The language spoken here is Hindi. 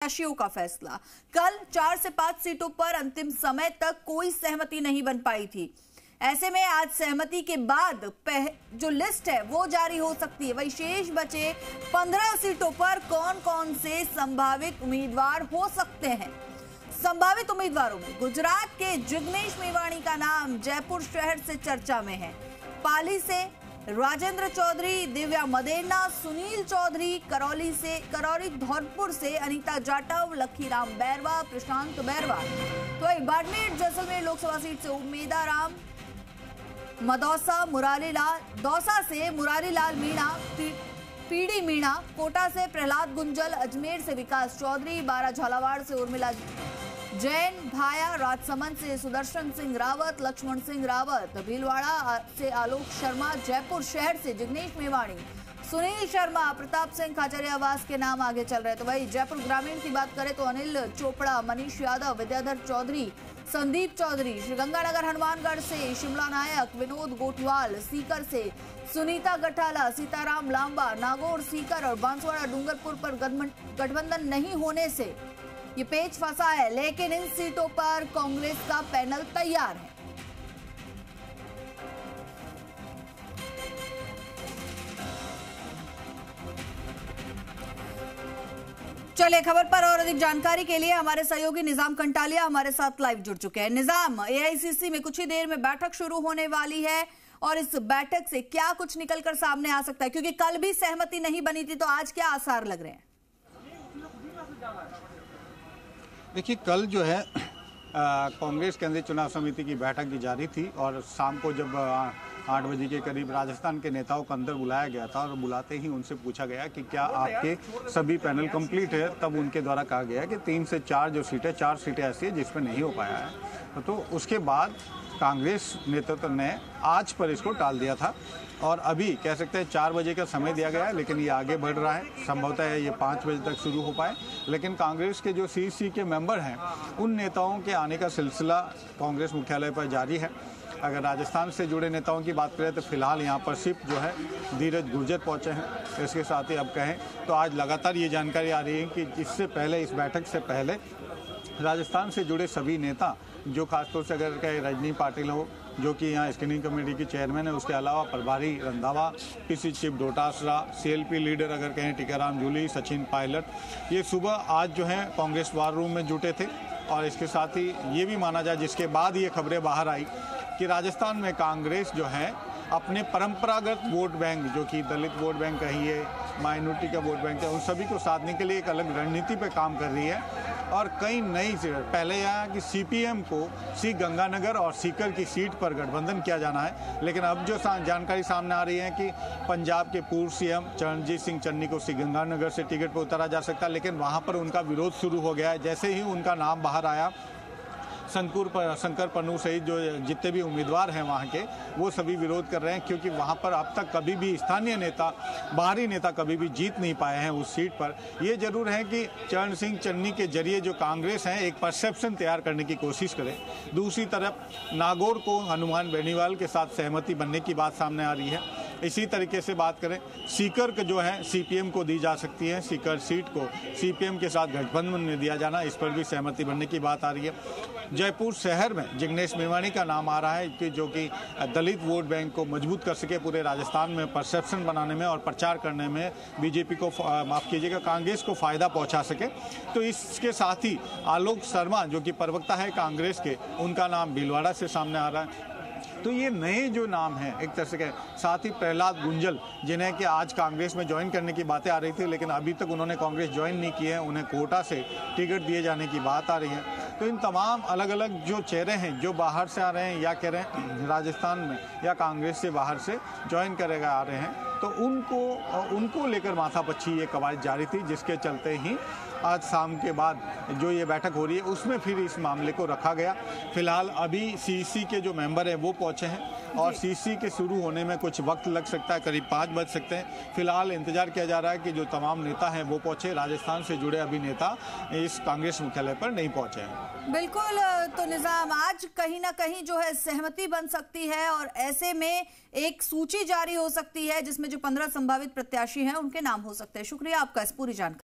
प्रत्याशियों का फैसला। कल 4 से 5 सीटों पर अंतिम समय तक कोई सहमति नहीं बन पाई थी। ऐसे में आज सहमति के बाद जो लिस्ट है वो जारी हो सकती है। वही शेष बचे 15 सीटों पर कौन कौन से संभावित उम्मीदवार हो सकते हैं। संभावित उम्मीदवारों में गुजरात के जिग्नेश मेवाणी का नाम जयपुर शहर से चर्चा में है। पाली से राजेंद्र चौधरी, दिव्या मदेना, सुनील चौधरी, करौली धौलपुर से अनीता जाटव, लखीराम बैरवा, प्रशांत बैरवा। तो बाड़मेर जैसलमेर लोकसभा सीट से उम्मीदा राम, दौसा से मुरारी लाल मीणा, पीडी मीणा, कोटा से प्रहलाद गुंजल, अजमेर से विकास चौधरी, बारा झालावाड़ से उर्मिला जैन, भाया, राजसमंद से सुदर्शन सिंह रावत, लक्ष्मण सिंह रावत, भीलवाड़ा से आलोक शर्मा, जयपुर शहर से जिग्नेश मेवाणी, सुनील शर्मा, प्रताप सिंह खाचरियावास के नाम आगे चल रहे। तो भाई जयपुर ग्रामीण की बात करें तो अनिल चोपड़ा, मनीष यादव, विद्याधर चौधरी, संदीप चौधरी, श्रीगंगानगर हनुमानगढ़ से शिमला नायक, विनोद गोठवाल, सीकर से सुनीता गठाला, सीताराम लांबा, नागौर सीकर और बांसवाड़ा डूंगरपुर पर गठबंधन नहीं होने से ये पेच फंसा है। लेकिन इन सीटों पर कांग्रेस का पैनल तैयार है। चलिए खबर पर और अधिक जानकारी के लिए हमारे सहयोगी निजाम कंटालिया हमारे साथ लाइव जुड़ चुके हैं। निजाम, एआईसीसी में कुछ ही देर में बैठक शुरू होने वाली है और इस बैठक से क्या कुछ निकलकर सामने आ सकता है, क्योंकि कल भी सहमति नहीं बनी थी, तो आज क्या आसार लग रहे हैं? देखिए, कल जो है कांग्रेस केंद्रीय चुनाव समिति की बैठक की जारी थी और शाम को जब 8 बजे के करीब राजस्थान के नेताओं को अंदर बुलाया गया था और बुलाते ही उनसे पूछा गया कि क्या आपके सभी पैनल कंप्लीट है। तब उनके द्वारा कहा गया कि 3 से 4 जो सीटें 4 सीटें ऐसी है जिसमें नहीं हो पाया है। तो उसके बाद कांग्रेस नेतृत्व ने आज पर इसको टाल दिया था और अभी कह सकते हैं 4 बजे का समय दिया गया है, लेकिन ये आगे बढ़ रहा है। संभवतः है ये 5 बजे तक शुरू हो पाए, लेकिन कांग्रेस के जो सीसी के मेंबर हैं उन नेताओं के आने का सिलसिला कांग्रेस मुख्यालय पर जारी है। अगर राजस्थान से जुड़े नेताओं की बात करें तो फिलहाल यहाँ पर सिर्फ जो है धीरज गुर्जर पहुँचे हैं। इसके साथ ही अब कहें तो आज लगातार ये जानकारी आ रही है कि इससे पहले, इस बैठक से पहले राजस्थान से जुड़े सभी नेता, जो खासतौर से अगर कहें रजनी पाटिल हो जो कि यहाँ स्क्रीनिंग कमेटी की चेयरमैन है, उसके अलावा प्रभारी Randhawa, PC chief Dotasra, CLP leader अगर कहें टीकाराम जूली, सचिन पायलट, ये सुबह आज जो है कांग्रेस वार रूम में जुटे थे। और इसके साथ ही ये भी माना जाए, जिसके बाद ये खबरें बाहर आई कि राजस्थान में कांग्रेस जो है अपने परंपरागत वोट बैंक, जो कि दलित वोट बैंक कहिए, माइनॉरिटी का वोट बैंक है, उन सभी को साधने के लिए एक अलग रणनीति पे काम कर रही है। और कई नई पहले यहाँ कि सीपीएम को गंगानगर और सीकर की सीट पर गठबंधन किया जाना है, लेकिन अब जो जानकारी सामने आ रही है कि पंजाब के पूर्व सीएम चरणजीत सिंह चन्नी को गंगानगर से टिकट पर उतारा जा सकता है, लेकिन वहाँ पर उनका विरोध शुरू हो गया है। जैसे ही उनका नाम बाहर आया, शंकर पन्नू सहित जो जितने भी उम्मीदवार हैं वहाँ के, वो सभी विरोध कर रहे हैं, क्योंकि वहाँ पर अब तक कभी भी स्थानीय नेता, बाहरी नेता कभी भी जीत नहीं पाए हैं उस सीट पर। ये जरूर है कि चरण सिंह चन्नी के जरिए जो कांग्रेस है एक परसेप्शन तैयार करने की कोशिश करे। दूसरी तरफ नागौर को हनुमान बेनीवाल के साथ सहमति बनने की बात सामने आ रही है। इसी तरीके से बात करें, सीकर का जो है सीपीएम को दी जा सकती है, सीकर सीट को सीपीएम के साथ गठबंधन में दिया जाना, इस पर भी सहमति बनने की बात आ रही है। जयपुर शहर में जिग्नेश मेवाणी का नाम आ रहा है कि जो कि दलित वोट बैंक को मजबूत कर सके, पूरे राजस्थान में परसेप्शन बनाने में और प्रचार करने में बीजेपी को, माफ कीजिएगा, कांग्रेस को फायदा पहुंचा सके। तो इसके साथ ही आलोक शर्मा जो कि प्रवक्ता है कांग्रेस के, उनका नाम भीलवाड़ा से सामने आ रहा है। तो ये नए जो नाम हैं एक तरह से कहें, साथ ही प्रहलाद गुंजल, जिन्हें कि आज कांग्रेस में ज्वाइन करने की बातें आ रही थी, लेकिन अभी तक उन्होंने कांग्रेस ज्वाइन नहीं की है, उन्हें कोटा से टिकट दिए जाने की बात आ रही है। तो इन तमाम अलग अलग जो चेहरे हैं जो बाहर से आ रहे हैं, या कह रहे हैं राजस्थान में या कांग्रेस से बाहर से ज्वाइन करेगा आ रहे हैं, तो उनको लेकर माथापच्ची ये कवायद जारी थी, जिसके चलते ही आज शाम के बाद जो ये बैठक हो रही है उसमें फिर इस मामले को रखा गया। फिलहाल अभी सीसी के जो मेंबर हैं वो पहुंचे हैं और सीसी के शुरू होने में कुछ वक्त लग सकता है, करीब 5 बज सकते हैं। फिलहाल इंतजार किया जा रहा है कि जो तमाम नेता हैं वो पहुंचे। राजस्थान से जुड़े अभी नेता इस कांग्रेस मुख्यालय पर नहीं पहुंचे हैं। बिल्कुल, तो निजाम, आज कहीं ना कहीं जो है सहमति बन सकती है और ऐसे में एक सूची जारी हो सकती है जिसमें जो 15 संभावित प्रत्याशी हैं उनके नाम हो सकते हैं। शुक्रिया आपका इस पूरी जानकारी।